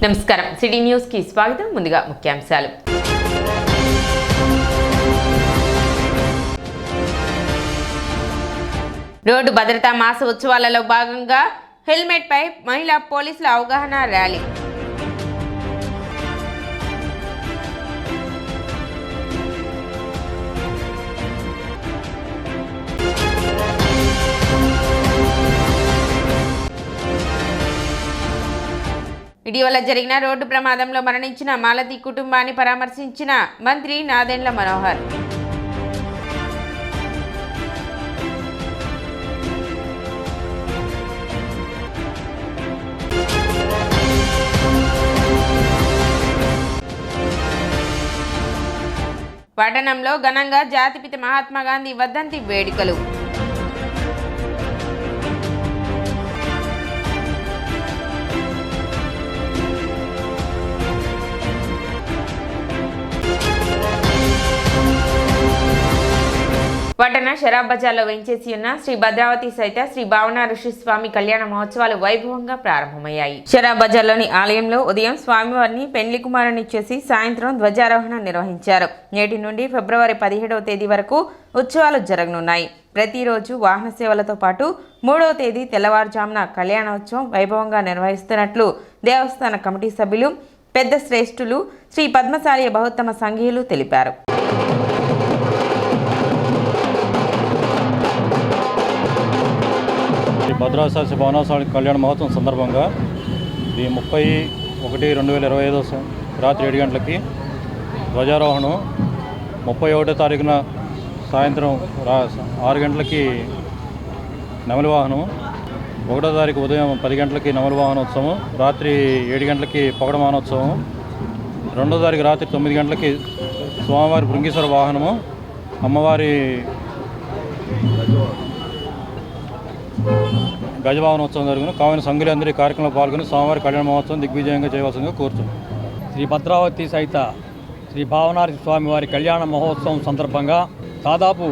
నమస్కారం city news కి స్వాగతం. ముందుగా ముఖ్యాంశాలు. రోడ్డు భద్రతా మాస ఉత్సవాలలో భాగంగా హెల్మెట్ పై మహిళా పోలీసుల అవగాహన ర్యాలీ. ఇటీవల జరిగిన రోడ్డు ప్రమాదంలో మరణించిన మాలతి కుటుంబాన్ని పరామర్శించిన మంత్రి నాదెండ్ల మనోహర్. పట్టణంలో ఘనంగా జాతిపిత మహాత్మా గాంధీ వర్ధంతి వేడుకలు. పట్టణ షరాబ్ బజార్లో వెంచేసి ఉన్న శ్రీ భద్రావతి సహిత శ్రీ భావన ఋషి స్వామి కళ్యాణ మహోత్సవాలు వైభవంగా ప్రారంభమయ్యాయి. షరాబ్ బజార్లోని ఆలయంలో ఉదయం స్వామివారిని పెండ్లి కుమారుని చేసి సాయంత్రం ధ్వజారోహణ నిర్వహించారు. నేటి నుండి ఫిబ్రవరి 17వ తేదీ వరకు ఉత్సవాలు జరగనున్నాయి. ప్రతిరోజు వాహన సేవలతో పాటు 3వ తేదీ తెల్లవారుజామున కళ్యాణోత్సవం వైభవంగా నిర్వహిస్తున్నట్లు దేవస్థాన కమిటీ సభ్యులు పెద్ద శ్రేష్ఠులు శ్రీ పద్మశాలి బహుత్తమ సంఘీయులు తెలిపారు. భద్రావతి శ్రీ భావన కళ్యాణ మహోత్సవం సందర్భంగా ఈ 30/1/2025 రాత్రి 7 గంటలకి ధ్వజారోహణం, 31వ తారీఖున సాయంత్రం 6 గంటలకి నెమలి వాహనం, 1వ తారీఖు ఉదయం 10 గంటలకి నెమలి వాహనోత్సవం, రాత్రి 7 గంటలకి పొగడ వాహనోత్సవం, 2వ తారీఖు రాత్రి 9 గంటలకి స్వామివారి భృంగీశ్వర వాహనము, అమ్మవారి గజవాహనోత్సవం జరిగిన కావున సంఘులందరూ ఈ కార్యక్రమంలో పాల్గొని స్వామివారి కళ్యాణ మహోత్సవం దిగ్విజయంగా చేయవలసిందిగా కోరుతున్నాం. శ్రీ భద్రావతి సహిత శ్రీ భావనారి స్వామివారి కళ్యాణ మహోత్సవం సందర్భంగా దాదాపు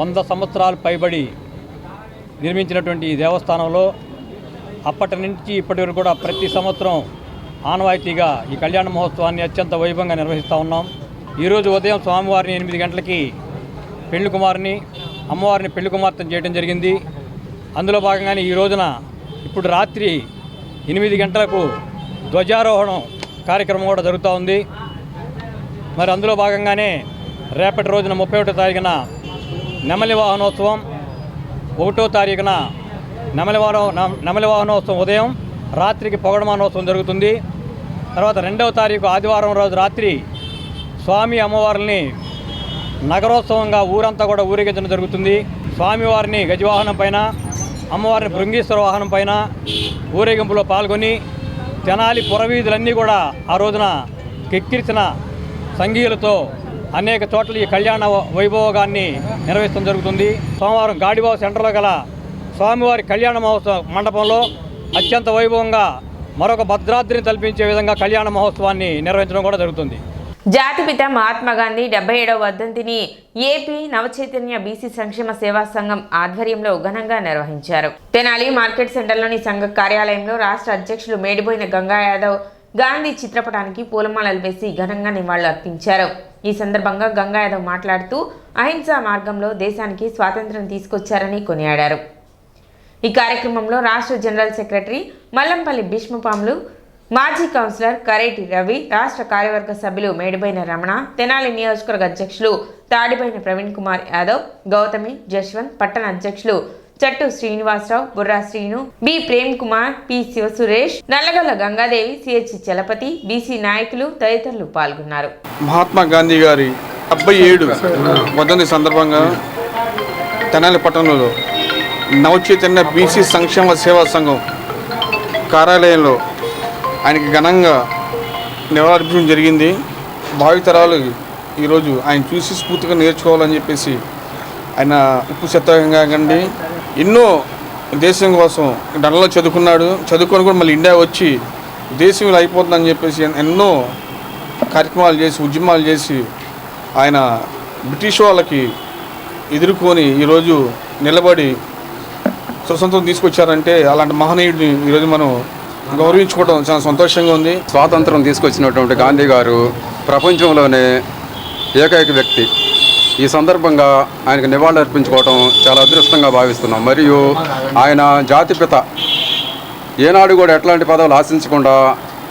100 సంవత్సరాలు పైబడి నిర్మించినటువంటి ఈ దేవస్థానంలో అప్పటి నుంచి ఇప్పటి వరకు కూడా ప్రతి సంవత్సరం ఆనవాయితీగా ఈ కళ్యాణ మహోత్సవాన్ని అత్యంత వైభవంగా నిర్వహిస్తూ ఉన్నాం. ఈరోజు ఉదయం స్వామివారిని 8 గంటలకి పెళ్లి కుమారుని, అమ్మవారిని పెళ్లి కుమార్తెను చేయడం జరిగింది. అందులో భాగంగానే ఈ రోజున ఇప్పుడు రాత్రి 8 గంటలకు ధ్వజారోహణం కార్యక్రమం కూడా జరుగుతూ ఉంది. మరి అందులో భాగంగానే రేపటి రోజున 31వ తారీఖున నెమలి వాహనోత్సవం, 1వ తారీఖున నెమలి వాహనోత్సవం ఉదయం, రాత్రికి పొగడ వాహనోత్సవం జరుగుతుంది. తర్వాత 2వ తారీఖు ఆదివారం రోజు రాత్రి స్వామి అమ్మవారిని నగరోత్సవంగా ఊరంతా కూడా ఊరేగించడం జరుగుతుంది. స్వామివారిని గజవాహనం పైన, అమ్మవారిని భృంగీశ్వర వాహనం పైన ఊరేగింపులో పాల్గొని తెనాలి పురవీధులన్నీ కూడా ఆ రోజున కెక్కిరిసిన సంఘీయులతో అనేక చోట్ల ఈ కళ్యాణ వైభోగాన్ని నిర్వహించడం జరుగుతుంది. సోమవారం గాడిబావ సెంటర్లో గల స్వామివారి కళ్యాణ మహోత్సవ మండపంలో అత్యంత వైభవంగా మరొక భద్రాద్రిని తలపించే విధంగా కళ్యాణ మహోత్సవాన్ని నిర్వహించడం కూడా జరుగుతుంది. జాతిపిత మహాత్మా గాంధీ 77వ వర్ధంతిని ఏపీ నవచైతన్య బీసీ సంక్షేమ సేవా సంఘం ఆధ్వర్యంలో ఘనంగా నిర్వహించారు. తెనాలి మార్కెట్ సెంటర్లోని సంఘ కార్యాలయంలో రాష్ట్ర అధ్యక్షులు మేడిపోయిన గంగా యాదవ్ గాంధీ చిత్రపటానికి పూలమాలలు వేసి ఘనంగా నివాళులు అర్పించారు. ఈ సందర్భంగా గంగా యాదవ్ మాట్లాడుతూ అహింసా మార్గంలో దేశానికి స్వాతంత్ర్యం తీసుకొచ్చారని కొనియాడారు. ఈ కార్యక్రమంలో రాష్ట్ర జనరల్ సెక్రటరీ మల్లంపల్లి భీష్మపాములు, మాజీ కౌన్సిలర్ కరేటి రవి, రాష్ట్ర కార్యవర్గ సభ్యులు మేడిపోయిన రమణ, తెనాలి నియోజకవర్గ అధ్యక్షులు తాడిపోయిన ప్రవీణ్ కుమార్ యాదవ్, గౌతమి, జశ్వంత్, పట్టణ అధ్యక్షులు Chattu Srinivasa Rao, Burra Srinu, B Prem Kumar, P Siva Suresh, Nallagolla Gangadevi, CH Chalapathi, BC నాయకులు తదితరులు పాల్గొన్నారు. మహాత్మా గాంధీ గారి 77 వర్ధంతి సందర్భంగా తెనాలి పట్టణంలో నవచైతన్య బీసీ సంక్షేమ సేవా సంఘం కార్యాలయంలో ఆయనకి ఘనంగా నివాళులర్పించడం జరిగింది. భావితరాలు ఈరోజు ఆయన చూసి స్ఫూర్తిగా నేర్చుకోవాలని చెప్పేసి ఆయన ఉప్పు సత్యాగ్రహంగా కండి ఎన్నో దేశం కోసం డండలో చదువుకొని కూడా మళ్ళీ ఇండియా వచ్చి దేశం ఇలా అయిపోతుందని చెప్పేసి ఎన్నో కార్యక్రమాలు చేసి ఉద్యమాలు చేసి ఆయన బ్రిటిష్ వాళ్ళకి ఎదుర్కొని ఈరోజు నిలబడి స్వతంత్రం తీసుకొచ్చారంటే అలాంటి మహనీయుడిని ఈరోజు మనం గౌరవించుకోవడం చాలా సంతోషంగా ఉంది. స్వాతంత్రం తీసుకొచ్చినటువంటి గాంధీ గారు ప్రపంచంలోనే ఏకైక వ్యక్తి. ఈ సందర్భంగా ఆయనకు నివాళులు అర్పించుకోవడం చాలా అదృష్టంగా భావిస్తున్నాం. మరియు ఆయన జాతిపిత, ఏనాడు కూడా ఎట్లాంటి పదవులు ఆశించకుండా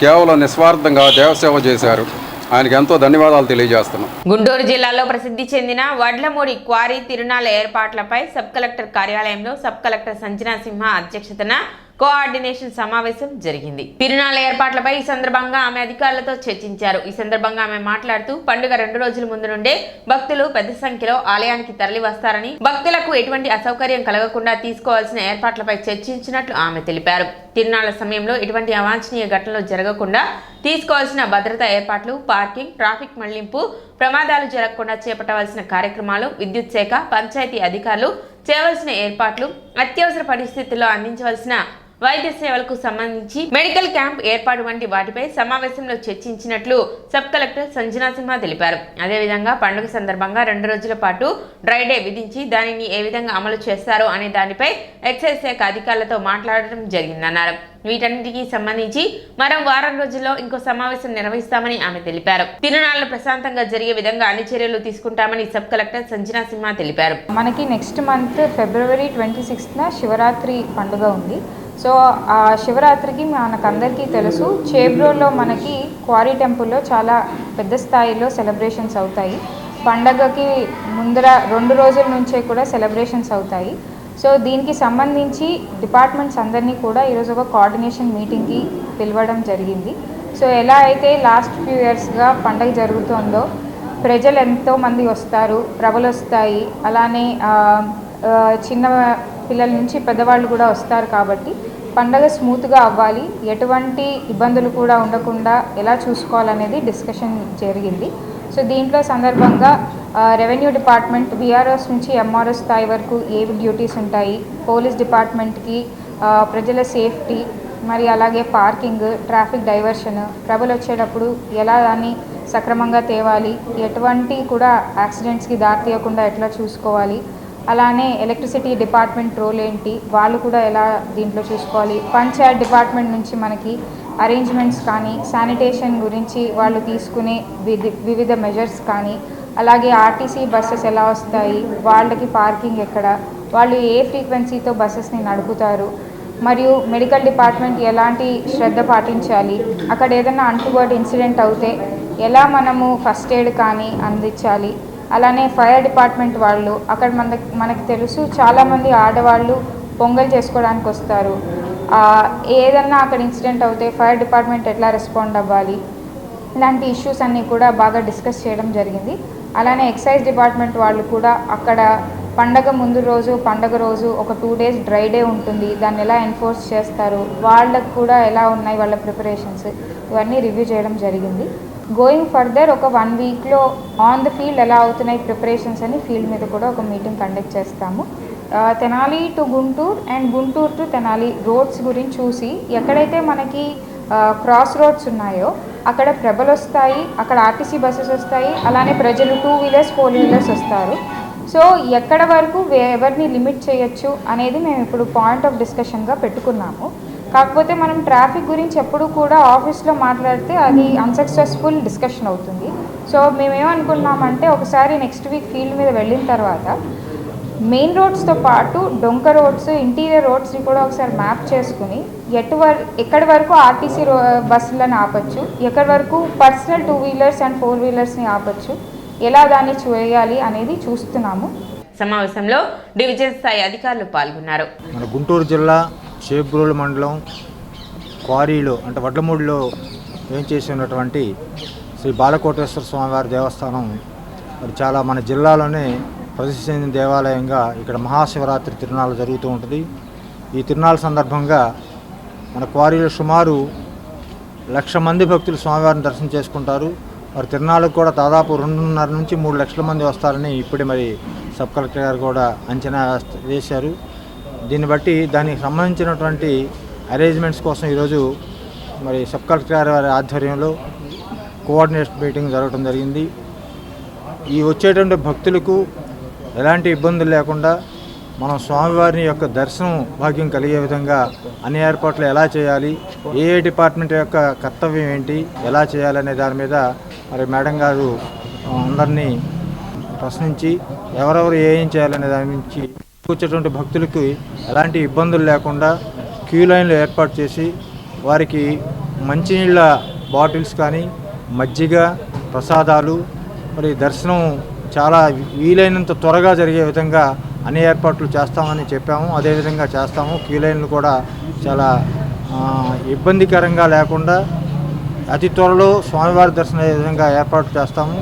కేవలం నిస్వార్థంగా దేవసేవ చేశారు. ఆయనకు ఎంతో ధన్యవాదాలు తెలియజేస్తున్నాం. గుంటూరు జిల్లాలో ప్రసిద్ధి చెందిన వడ్లమూడి క్వారీ తిరునాళ్ల ఏర్పాట్లపై సబ్ కలెక్టర్ కార్యాలయంలో సబ్ కలెక్టర్ సంజనా సింహ అధ్యక్షతన కోఆర్డినేషన్ సమావేశం జరిగింది. తిరునాళ్ల ఏర్పాట్లపై ఈ సందర్భంగా ఆమె అధికారులతో చర్చించారు. ఈ సందర్భంగా ఆమె మాట్లాడుతూ పండుగ 2 రోజుల ముందు నుండే భక్తులు పెద్ద సంఖ్యలో ఆలయానికి తరలి వస్తారని, భక్తులకు ఎటువంటి అసౌకర్యం కలగకుండా తీసుకోవాల్సిన ఏర్పాట్లపై చర్చించినట్లు ఆమె తెలిపారు. తిరునాళ్ల సమయంలో ఎటువంటి అవాంఛనీయ ఘటనలు జరగకుండా తీసుకోవాల్సిన భద్రతా ఏర్పాట్లు, పార్కింగ్, ట్రాఫిక్ మళ్లింపు, ప్రమాదాలు జరగకుండా చేపట్టవలసిన కార్యక్రమాలు, విద్యుత్ శాఖ, పంచాయతీ అధికారులు చేయవలసిన ఏర్పాట్లు, అత్యవసర పరిస్థితుల్లో అందించవలసిన వైద్య సేవలకు సంబంధించి మెడికల్ క్యాంప్ ఏర్పాటు వంటి వాటిపై సమావేశంలో చర్చించినట్లు సబ్ కలెక్టర్ సంజనా సింహ తెలిపారు. అదేవిధంగా పండుగ సందర్భంగా 2 రోజుల పాటు డ్రై డే విధించి దానిని ఏ విధంగా అమలు చేస్తారు అనే దానిపై ఎక్సైజ్ శాఖ అధికారులతో మాట్లాడడం జరిగిందన్నారు. వీటన్నిటికీ సంబంధించి మరో వారం రోజుల్లో ఇంకో సమావేశం నిర్వహిస్తామని ఆమె తెలిపారు. తిరునాళ్లు ప్రశాంతంగా జరిగే విధంగా అన్ని చర్యలు తీసుకుంటామని సబ్ కలెక్టర్ సంజనా సింహ తెలిపారు. మనకి నెక్స్ట్ మంత్ ఫిబ్రవరి 26న శివరాత్రి పండుగ ఉంది. సో ఆ శివరాత్రికి మనకందరికీ తెలుసు, చేబ్రోల్లో మనకి క్వారీ టెంపుల్లో చాలా పెద్ద స్థాయిలో సెలబ్రేషన్స్ అవుతాయి. పండగకి ముందర 2 రోజుల నుంచే కూడా సెలబ్రేషన్స్ అవుతాయి. సో దీనికి సంబంధించి డిపార్ట్మెంట్స్ అందరినీ కూడా ఈరోజు ఒక కోఆర్డినేషన్ మీటింగ్కి పిలవడం జరిగింది. సో ఎలా అయితే లాస్ట్ ఫ్యూ ఇయర్స్గా పండగ జరుగుతుందో ప్రజలు ఎంతోమంది వస్తారు, ప్రభలు వస్తాయి, అలానే చిన్న పిల్లల నుంచి పెద్దవాళ్ళు కూడా వస్తారు. కాబట్టి పండగ స్మూత్గా అవ్వాలి, ఎటువంటి ఇబ్బందులు కూడా ఉండకుండా ఎలా చూసుకోవాలనేది డిస్కషన్ జరిగింది. సో దీంట్లో సందర్భంగా రెవెన్యూ డిపార్ట్మెంట్ విఆర్ఓస్ నుంచి ఎంఆర్ఓ స్థాయి వరకు ఏవి డ్యూటీస్ ఉంటాయి, పోలీస్ డిపార్ట్మెంట్కి ప్రజల సేఫ్టీ, మరి అలాగే పార్కింగ్, ట్రాఫిక్ డైవర్షన్, ప్రభలు వచ్చేటప్పుడు ఎలా దాన్ని సక్రమంగా తేవాలి, ఎటువంటి కూడా యాక్సిడెంట్స్కి దారితీయకుండా ఎట్లా చూసుకోవాలి, అలానే ఎలక్ట్రిసిటీ డిపార్ట్మెంట్ రోల్ ఏంటి, వాళ్ళు కూడా ఎలా దీంట్లో చూసుకోవాలి, పంచాయత్ డిపార్ట్మెంట్ నుంచి మనకి అరేంజ్మెంట్స్ కానీ, శానిటేషన్ గురించి వాళ్ళు తీసుకునే వివిధ మెజర్స్ కానీ, అలాగే ఆర్టీసీ బస్సెస్ ఎలా వస్తాయి, వాళ్ళకి పార్కింగ్ ఎక్కడ, వాళ్ళు ఏ ఫ్రీక్వెన్సీతో బస్సెస్ని నడుపుతారు, మరియు మెడికల్ డిపార్ట్మెంట్ ఎలాంటి శ్రద్ధ పాటించాలి, అక్కడ ఏదైనా అన్టువర్డ్ ఇన్సిడెంట్ అవుతే ఎలా మనము ఫస్ట్ ఎయిడ్ కానీ అందించాలి, అలానే ఫైర్ డిపార్ట్మెంట్ వాళ్ళు అక్కడ మనకు తెలుసు చాలామంది ఆడవాళ్ళు పొంగల్ చేసుకోవడానికి వస్తారు. ఏదన్నా అక్కడ ఇన్సిడెంట్ అవుతే ఫైర్ డిపార్ట్మెంట్ ఎట్లా రెస్పాండ్ అవ్వాలి, ఇలాంటి ఇష్యూస్ అన్నీ కూడా బాగా డిస్కస్ చేయడం జరిగింది. అలానే ఎక్సైజ్ డిపార్ట్మెంట్ వాళ్ళు కూడా అక్కడ పండగ ముందు రోజు, పండగ రోజు ఒక 2 days డ్రై డే ఉంటుంది, దాన్ని ఎలా ఎన్ఫోర్స్ చేస్తారు, వాళ్ళకు కూడా ఎలా ఉన్నాయి వాళ్ళ ప్రిపరేషన్స్, ఇవన్నీ రివ్యూ చేయడం జరిగింది. గోయింగ్ ఫర్దర్ ఒక 1 weekలో ఆన్ ద ఫీల్డ్ ఎలా అవుతున్నాయి ప్రిపరేషన్స్ అని ఫీల్డ్ మీద కూడా ఒక మీటింగ్ కండక్ట్ చేస్తాము. Tenali to Guntur and Guntur to Tenali roads గురించి చూసి ఎక్కడైతే మనకి క్రాస్ రోడ్స్ ఉన్నాయో అక్కడ ప్రభలు వస్తాయి, అక్కడ ఆర్టీసీ బస్సెస్ వస్తాయి, అలానే ప్రజలు 2 wheelers 4 wheelers వస్తారు. సో ఎక్కడ వరకు ఎవరిని లిమిట్ చేయొచ్చు అనేది మేము ఇప్పుడు పాయింట్ ఆఫ్ డిస్కషన్గా పెట్టుకున్నాము. కాకపోతే మనం ట్రాఫిక్ గురించి ఎప్పుడు కూడా ఆఫీస్లో మాట్లాడితే అది అన్సక్సెస్ఫుల్ డిస్కషన్ అవుతుంది. సో మేమేమనుకున్నామంటే ఒకసారి నెక్స్ట్ వీక్ ఫీల్డ్ మీద వెళ్ళిన తర్వాత మెయిన్ రోడ్స్తో పాటు డొంక రోడ్స్, ఇంటీరియర్ రోడ్స్ని కూడా ఒకసారి మ్యాప్ చేసుకుని ఎక్కడి వరకు ఆర్టీసీ బస్సులను ఆపచ్చు, ఎక్కడి వరకు పర్సనల్ 2 wheelers అండ్ 4 wheelersని ఆపచ్చు, ఎలా దాన్ని చేయాలి అనేది చూస్తున్నాము. సమావేశంలో డివిజన్ స్థాయి అధికారులు పాల్గొన్నారు. మన గుంటూరు జిల్లా చేబ్రోలు మండలం క్వారీలో అంటే వడ్లమూడిలో ఏం చేసినటువంటి శ్రీ బాలకోటేశ్వర స్వామివారి దేవస్థానం మరి చాలా మన జిల్లాలోనే ప్రసిద్ధి చెందిన దేవాలయంగా ఇక్కడ మహాశివరాత్రి తిరునాళ్ళు జరుగుతూ ఉంటుంది. ఈ తిరునాళ్ళ సందర్భంగా మన క్వారీలో సుమారు 1,00,000 మంది భక్తులు స్వామివారిని దర్శనం చేసుకుంటారు. మరి తిరునాళ్ళకు కూడా దాదాపు 2.5 నుంచి 3 లక్షల మంది వస్తారని ఇప్పుడే మరి సబ్ కలెక్టర్ గారు కూడా అంచనా వేశారు. దీన్ని బట్టి దానికి సంబంధించినటువంటి అరేంజ్మెంట్స్ కోసం ఈరోజు మరి సబ్ కలెక్టర్ గారి ఆధ్వర్యంలో కోఆర్డినేషన్ మీటింగ్ జరగడం జరిగింది. ఈ వచ్చేటువంటి భక్తులకు ఎలాంటి ఇబ్బందులు లేకుండా మనం స్వామివారిని యొక్క దర్శనం భాగ్యం కలిగే విధంగా అన్ని ఏర్పాట్లు ఎలా చేయాలి, ఏ డిపార్ట్మెంట్ యొక్క కర్తవ్యం ఏంటి, ఎలా చేయాలనే దాని మీద మరి మేడం గారు అందరినీ ప్రశ్నించి ఎవరెవరు ఏం చేయాలనే దాని నుంచి వచ్చేటువంటి భక్తులకి ఎలాంటి ఇబ్బందులు లేకుండా క్యూ లైన్లు ఏర్పాటు చేసి వారికి మంచినీళ్ళ బాటిల్స్ కానీ మజ్జిగ ప్రసాదాలు మరి దర్శనం చాలా వీలైనంత త్వరగా జరిగే విధంగా అన్ని ఏర్పాట్లు చేస్తామని చెప్పాము. అదేవిధంగా చేస్తాము. క్యూ లైన్లు కూడా చాలా ఇబ్బందికరంగా లేకుండా అతి త్వరలో స్వామివారి దర్శనం అయ్యే విధంగా ఏర్పాటు చేస్తాము.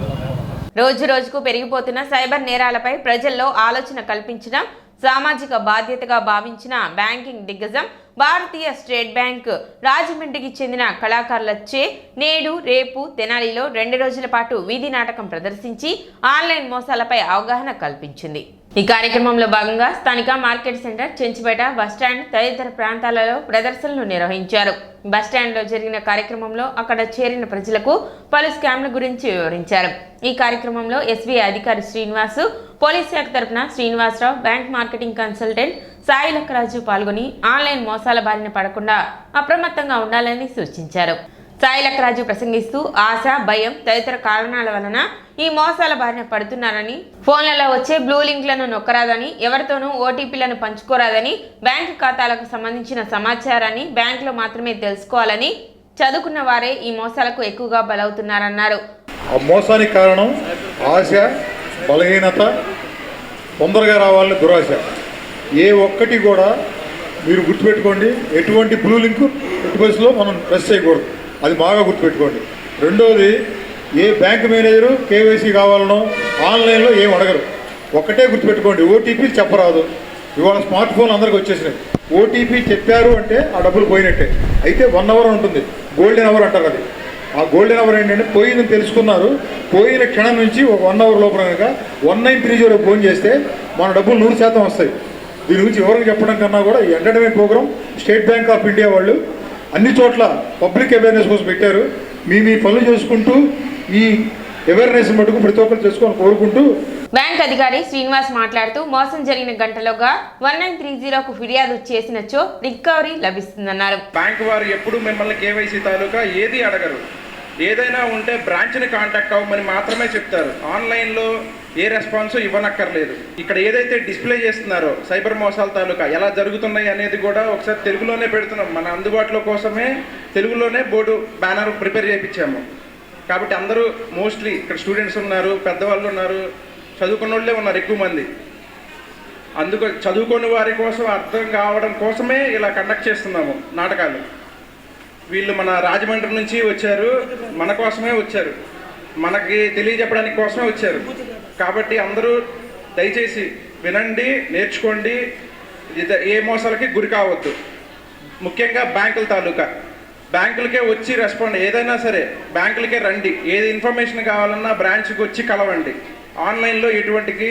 రోజు రోజుకు పెరిగిపోతున్న సైబర్ నేరాలపై ప్రజల్లో ఆలోచన కల్పించడం, సామాజిక బాధ్యతగా భావించిన బ్యాంకింగ్ దిగ్గజం భారతీయ స్టేట్ బ్యాంక్ రాజమండ్రికి చెందిన కళాకారులచే నేడు రేపు తెనాలిలో 2 రోజుల పాటు వీధి నాటకం ప్రదర్శించి ఆన్లైన్ మోసాలపై అవగాహన కల్పించింది. ఈ కార్యక్రమంలో భాగంగా స్థానిక మార్కెట్ సెంటర్, చెంచుపేట, బస్టాండ్ తదితర ప్రాంతాలలో ప్రదర్శనలు నిర్వహించారు. బస్టాండ్లో జరిగిన కార్యక్రమంలో అక్కడ చేరిన ప్రజలకు పలు స్కామ్ల గురించి వివరించారు. ఈ కార్యక్రమంలో ఎస్బీఐ అధికారి శ్రీనివాసు, పోలీస్ శాఖ తరఫున Srinivasa Rao, bank marketing consultant Sai Lakkaraju పాల్గొని ఆన్లైన్ మోసాల బారిన పడకుండా అప్రమత్తంగా ఉండాలని సూచించారు. సాయి లక్కరాజు ప్రసంగిస్తూ ఆశ, భయం తదితర కారణాల వలన ఈ మోసాల బారిన పడుతున్నారని, ఫోన్లలో వచ్చే బ్లూ లింక్లను నొక్కరాదని, ఎవరితోనూ ఓటీపీలను పంచుకోరాదని, బ్యాంకు ఖాతాలకు సంబంధించిన సమాచారాన్ని బ్యాంకులో మాత్రమే తెలుసుకోవాలని, చదువుకున్న వారే ఈ మోసాలకు ఎక్కువగా బలవుతున్నారన్నారు. ఆ మోసానికి కారణం ఆశ, బలహీనత, తొందరగా రావాలని దురాశ. ఏ ఒక్కటి కూడా మీరు గుర్తుపెట్టుకోండి, ఎటువంటి బ్లూ లింక్ ఎట్టి పరిస్థితుల్లో మనం ప్రెస్ చేయకూడదు. అది బాగా గుర్తుపెట్టుకోండి. రెండోది, ఏ బ్యాంక్ మేనేజరు కేవైసీ కావాలనో ఆన్లైన్లో ఏం అడగరు. ఒక్కటే గుర్తుపెట్టుకోండి, ఓటీపీ చెప్పరాదు. ఇవాళ స్మార్ట్ ఫోన్ అందరికి వచ్చేసినాయి. ఓటీపీ చెప్పారు అంటే ఆ డబ్బులు పోయినట్టే. అయితే 1 అవర్ ఉంటుంది, గోల్డెన్ అవర్ అంటారు. అది ఆ గోల్డెన్ అవర్ ఏంటంటే పోయిందని తెలుసుకున్నారు, పోయిన క్షణం నుంచి ఒక 1 అవర్ లోపల కనుక 1930 ఫోన్ చేస్తే మన డబ్బులు 100% వస్తాయి. దీని గురించి ఎవరికి చెప్పడం కన్నా కూడా ఈ entertainment program State Bank of India వాళ్ళు అన్ని చోట్ల పబ్లిక్ అవేర్నెస్ కోసం పెట్టారు. మీ పనులు చేసుకుంటూ ఈ అవేర్నెస్ మటుకు ప్రతి ఒక్కరు చేసుకోవాలని కోరుకుంటూ బ్యాంక్ అధికారి శ్రీనివాస్ మాట్లాడుతూ మోసం జరిగిన గంటలోగా 1930కు ఫిర్యాదు చేసినచో రికవరీ లభిస్తుందన్నారు. బ్యాంక్ వారు ఎప్పుడు మిమ్మల్ని కేవైసీ తాలూకా ఏది అడగరు. ఏదైనా ఉంటే బ్రాంచ్ని కాంటాక్ట్ అవ్వమని మాత్రమే చెప్తారు. ఆన్లైన్లో ఏ రెస్పాన్స్ ఇవ్వనక్కర్లేదు. ఇక్కడ ఏదైతే డిస్ప్లే చేస్తున్నారో సైబర్ మోసాల తాలూకా ఎలా జరుగుతున్నాయి అనేది కూడా ఒకసారి తెలుగులోనే పెడుతున్నాం. మన అందుబాటులో కోసమే తెలుగులోనే బోర్డు బ్యానర్ ప్రిపేర్ చేయించాము. కాబట్టి అందరూ మోస్ట్లీ ఇక్కడ స్టూడెంట్స్ ఉన్నారు, పెద్దవాళ్ళు ఉన్నారు, చదువుకున్న వాళ్ళే ఉన్నారు ఎక్కువ మంది. అందుకు చదువుకునే వారి కోసం అర్థం కావడం కోసమే ఇలా కండక్ట్ చేస్తున్నాము నాటకాలు. వీళ్ళు మన రాజమండ్రి నుంచి వచ్చారు, మన కోసమే వచ్చారు, మనకి తెలియజెప్పడానికి కోసమే వచ్చారు. కాబట్టి అందరూ దయచేసి వినండి, నేర్చుకోండి, ఏ మోసాలకి గురి కావద్దు. ముఖ్యంగా బ్యాంకుల తాలూకా బ్యాంకులకే వచ్చి రెస్పాండ్, ఏదైనా సరే బ్యాంకులకే రండి. ఏది ఇన్ఫర్మేషన్ కావాలన్నా బ్రాంచ్కి వచ్చి కలవండి. ఆన్లైన్లో ఎటువంటికి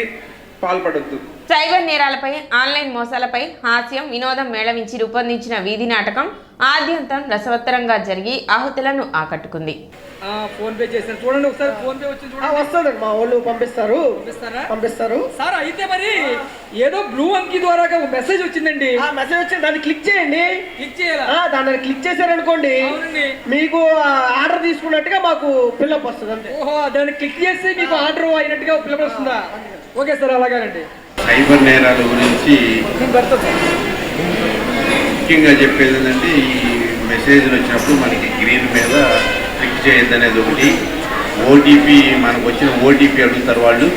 పాల్పడొద్దు. సైబర్ నేరాలపై, ఆన్లైన్ మోసాలపై హాస్యం, వినోదం మేళవించి రూపొందించిన వీధి నాటకం ఆద్యంతం రసవత్తరంగా జరిగి ఆహుతులను ఆకట్టుకుంది. ఫోన్ పే చేశారు చూడండి, ఒకసారి ఫోన్ పే వచ్చింది చూడండి. వస్తాడు, మా వాళ్ళు పంపిస్తారు సార్. అయితే మరి ఏదో బ్లూ అంకి ద్వారా మెసేజ్ వచ్చిందండి. మెసేజ్ వచ్చింది, దాన్ని క్లిక్ చేయండి. క్లిక్ చేయాలా? దాన్ని క్లిక్ చేశారనుకోండి, మీకు ఆర్డర్ తీసుకున్నట్టుగా మాకు పిల్లప్ వస్తుంది అంతే. ఓహో, దాన్ని క్లిక్ చేసి మీకు ఆర్డర్ అయినట్టుగా పిల్లప్ వస్తుందా? ఓకే సార్, అలాగేనండి. సైబర్ నేరాల గురించి ముఖ్యంగా చెప్పేది ఏంటంటే, ఈ మెసేజ్లు వచ్చినప్పుడు మనకి గ్రీన్ మీద క్లిక్ చేయొద్దు అనేది ఒకటి. ఓటీపీ, మనకు వచ్చిన ఓటీపీ అడుగుతారు వాళ్ళు.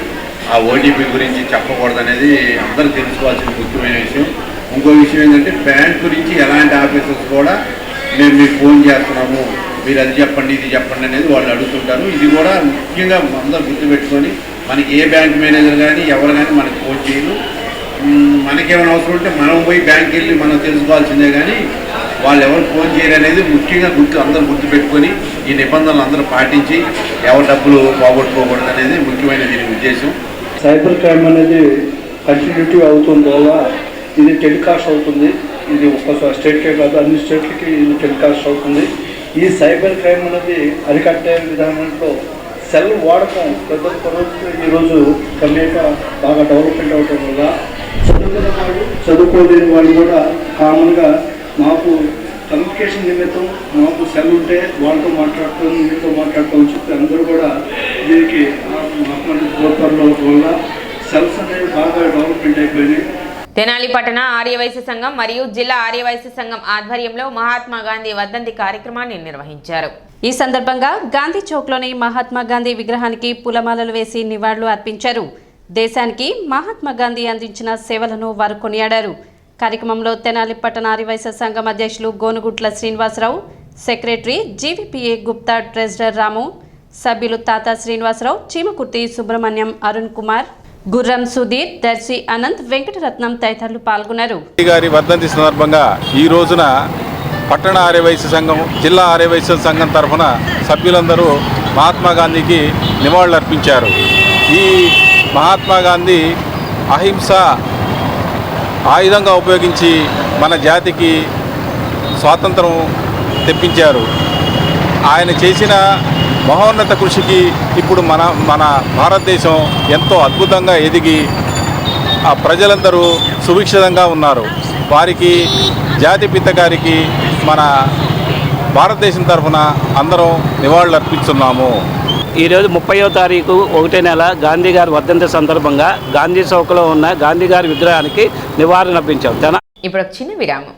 ఆ ఓటీపీ గురించి చెప్పకూడదు అనేది అందరూ తెలుసుకోవాల్సిన ముఖ్యమైన విషయం. ఇంకో విషయం ఏంటంటే, బ్యాంక్ గురించి ఎలాంటి ఆఫీసర్స్ కూడా మేము మీకు ఫోన్ చేస్తున్నాము, మీరు అది చెప్పండి, ఇది చెప్పండి అనేది వాళ్ళు అడుగుతుంటారు. ఇది కూడా ముఖ్యంగా అందరూ గుర్తుపెట్టుకొని, మనకి ఏ బ్యాంక్ మేనేజర్ కానీ ఎవరు కానీ మనకి ఫోన్ చేయరు. మనకేమైనా అవసరం ఉంటే మనం పోయి బ్యాంక్కి వెళ్ళి మనం తెలుసుకోవాల్సిందే, కానీ వాళ్ళు ఎవరు ఫోన్ చేయరు అనేది ముఖ్యంగా అందరూ గుర్తుపెట్టుకొని ఈ నిబంధనలు అందరూ పాటించి ఎవరు డబ్బులు పోగొట్టుకోకూడదు అనేది ముఖ్యమైన దీని ఉద్దేశం. సైబర్ క్రైమ్ అనేది కంటిన్యూటీ అవుతుంది వల్ల ఇది టెలికాస్ట్ అవుతుంది. ఇది ఒక్క స్టేట్కే కాదు, అన్ని స్టేట్లకి ఇది టెలికాస్ట్ అవుతుంది. ఈ సైబర్ క్రైమ్ అనేది అరికట్టే విధానంలో సెల్ వాడకం ప్రతి ఒక్క రోజు ఈరోజు కమ్యూనిక బాగా డెవలప్మెంట్ అవడం వల్ల చదువుకున్న వాళ్ళు చదువుకోలేని వాళ్ళు కూడా కామన్గా మాకు కమ్యూనికేషన్ నిమిత్తం మాకు సెల్ ఉంటే వాళ్ళతో మాట్లాడతాం మీతో మాట్లాడతాం చెప్పి అందరూ కూడా దీనికి తోడ్పడడం వల్ల సెల్స్ అనేవి బాగా డెవలప్మెంట్ అయిపోయినాయి. తెనాలి పట్టణ ఆర్యవైశ్య సంఘం మరియు జిల్లా ఆర్యవైశ్య సంఘం ఆధ్వర్యంలో మహాత్మా గాంధీ వర్ధంతి కార్యక్రమాన్ని నిర్వహించారు. ఈ సందర్భంగా గాంధీ చౌక్లోని మహాత్మా గాంధీ విగ్రహానికి పూలమాలలు వేసి నివాళులు అర్పించారు. దేశానికి మహాత్మా గాంధీ అందించిన సేవలను వారు కొనియాడారు. కార్యక్రమంలో తెనాలి పట్టణ ఆర్యవైశ్య సంఘం అధ్యక్షులు గోనుగుట్ల శ్రీనివాసరావు, సెక్రటరీ జీవీపీఏ గుప్తా, ట్రెజరర్ రాము, సభ్యులు తాత శ్రీనివాసరావు, చీమకుర్తి సుబ్రహ్మణ్యం, అరుణ్ కుమార్, గుర్రం సుధీర్, దర్శి అనంత్, వెంకటరత్నం తదితరులు పాల్గొన్నారు. గారి వర్ధంతి సందర్భంగా ఈ రోజున పట్టణ ఆర్యవైశ్య సంఘం, జిల్లా ఆర్యవైశ్య సంఘం తరఫున సభ్యులందరూ మహాత్మా గాంధీకి నివాళులర్పించారు. ఈ మహాత్మా గాంధీ అహింస ఆయుధంగా ఉపయోగించి మన జాతికి స్వాతంత్రం తెప్పించారు. ఆయన చేసిన మహోన్నత కృషికి ఇప్పుడు మన భారతదేశం ఎంతో అద్భుతంగా ఎదిగి ఆ ప్రజలందరూ సుభిక్షితంగా ఉన్నారు. వారికి జాతిపిత గారికి మన భారతదేశం తరఫున అందరం నివాళులు అర్పిస్తున్నాము. ఈరోజు 30వ తారీఖు 1వ నెల గాంధీ గారి వర్ధంతి సందర్భంగా గాంధీ చౌక్లో ఉన్న గాంధీ గారి విగ్రహానికి నివాళులర్పించాం. ఇప్పుడు చిన్న విరామం.